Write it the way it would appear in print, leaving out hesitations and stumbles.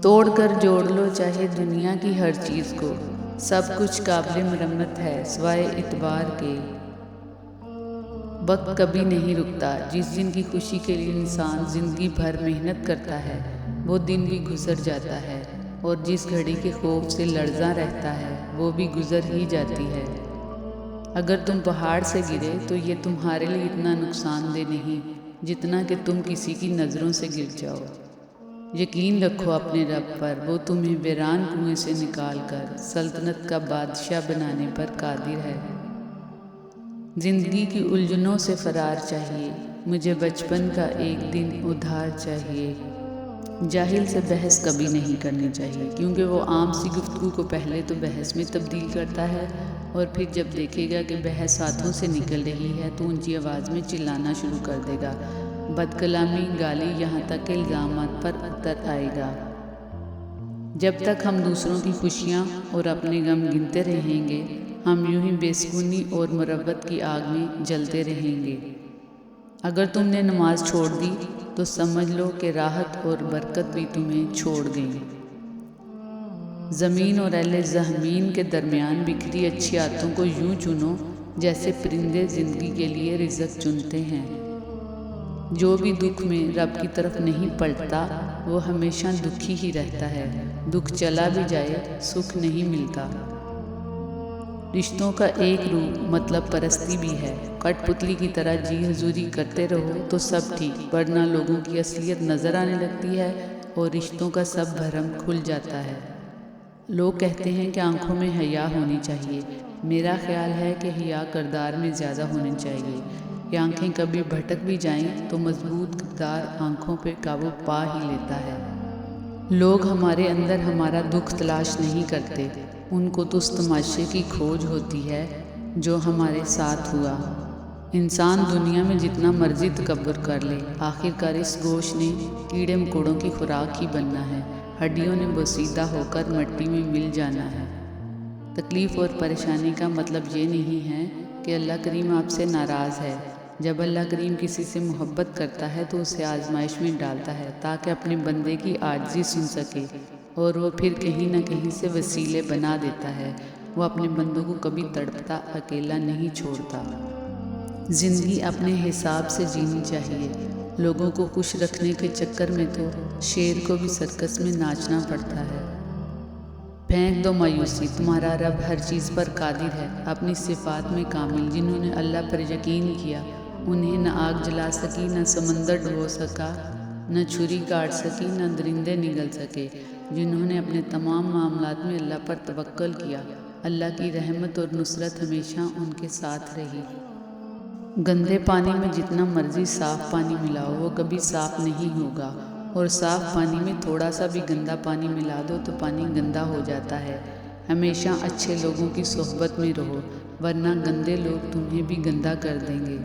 توڑ کر جوڑ لو چاہے دنیا کی ہر چیز کو، سب کچھ قابل مرمت ہے سوائے اعتبار کے۔ وقت کبھی نہیں رکتا، جس دن کی خوشی کے لیے انسان زندگی بھر محنت کرتا ہے وہ دن بھی گزر جاتا ہے، اور جس گھڑی کے خوف سے لرزاں رہتا ہے وہ بھی گزر ہی جاتی ہے۔ اگر تم پہاڑ سے گرے تو یہ تمہارے لیے اتنا نقصان دہ نہیں جتنا کہ تم کسی کی نظروں سے گر جاؤ۔ یقین رکھو اپنے رب پر، وہ تمہیں ویران کنویں سے نکال کر سلطنت کا بادشاہ بنانے پر قادر ہے۔ زندگی کی الجھنوں سے فرار چاہیے، مجھے بچپن کا ایک دن ادھار چاہیے۔ جاہل سے بحث کبھی نہیں کرنی چاہیے، کیونکہ وہ عام سی گفتگو کو پہلے تو بحث میں تبدیل کرتا ہے، اور پھر جب دیکھے گا کہ بحث ہاتھوں سے نکل رہی ہے تو اونچی آواز میں چلانا شروع کر دے گا، بد کلامی، گالی، یہاں تک کہ الزامات پر اتر آئے گا۔ جب تک ہم دوسروں کی خوشیاں اور اپنے غم گنتے رہیں گے، ہم یوں ہی بے سکونی اور مروت کی آگ میں جلتے رہیں گے۔ اگر تم نے نماز چھوڑ دی تو سمجھ لو کہ راحت اور برکت بھی تمہیں چھوڑ گئی۔ زمین اور اہل زمین کے درمیان بکھری اچھی عادتوں کو یوں چنو جیسے پرندے زندگی کے لیے رزق چنتے ہیں۔ جو بھی دکھ میں رب کی طرف نہیں پلٹتا وہ ہمیشہ دکھی ہی رہتا ہے، دکھ چلا بھی جائے سکھ نہیں ملتا۔ رشتوں کا ایک روح مطلب پرستی بھی ہے، کٹ پتلی کی طرح جی حضوری کرتے رہو تو سب ٹھیک، ورنہ لوگوں کی اصلیت نظر آنے لگتی ہے اور رشتوں کا سب بھرم کھل جاتا ہے۔ لوگ کہتے ہیں کہ آنکھوں میں حیا ہونی چاہیے، میرا خیال ہے کہ حیا کردار میں زیادہ ہونی چاہیے، کہ آنکھیں کبھی بھٹک بھی جائیں تو مضبوط کردار آنکھوں پہ قابو پا ہی لیتا ہے۔ لوگ ہمارے اندر ہمارا دکھ تلاش نہیں کرتے، ان کو تو اس تماشے کی کھوج ہوتی ہے جو ہمارے ساتھ ہوا۔ انسان دنیا میں جتنا مرضی تکبر کر لے، آخر کار اس گوشت نے کیڑے مکوڑوں کی خوراک ہی بننا ہے، ہڈیوں نے بوسیدہ ہو کر مٹی میں مل جانا ہے۔ تکلیف اور پریشانی کا مطلب یہ نہیں ہے کہ اللہ کریم آپ سے ناراض ہے۔ جب اللہ کریم کسی سے محبت کرتا ہے تو اسے آزمائش میں ڈالتا ہے تاکہ اپنے بندے کی عاجزی سن سکے، اور وہ پھر کہیں نہ کہیں سے وسیلے بنا دیتا ہے۔ وہ اپنے بندوں کو کبھی تڑپتا اکیلا نہیں چھوڑتا۔ زندگی اپنے حساب سے جینی چاہیے، لوگوں کو خوش رکھنے کے چکر میں تو شیر کو بھی سرکس میں ناچنا پڑتا ہے۔ پھینک دو مایوسی، تمہارا رب ہر چیز پر قادر ہے۔ اپنی صفات میں کامل جنہوں نے اللہ پر یقین کیا، انہیں نہ آگ جلا سکی، نہ سمندر ڈبو سکا، نہ چھری کاٹ سکی، نہ درندے نگل سکے۔ جنہوں نے اپنے تمام معاملات میں اللہ پر توکل کیا، اللہ کی رحمت اور نصرت ہمیشہ ان کے ساتھ رہی۔ گندے پانی میں جتنا مرضی صاف پانی ملاؤ وہ کبھی صاف نہیں ہوگا، اور صاف پانی میں تھوڑا سا بھی گندا پانی ملا دو تو پانی گندا ہو جاتا ہے۔ ہمیشہ اچھے لوگوں کی صحبت میں رہو، ورنہ گندے لوگ تمہیں بھی گندا کر دیں گے۔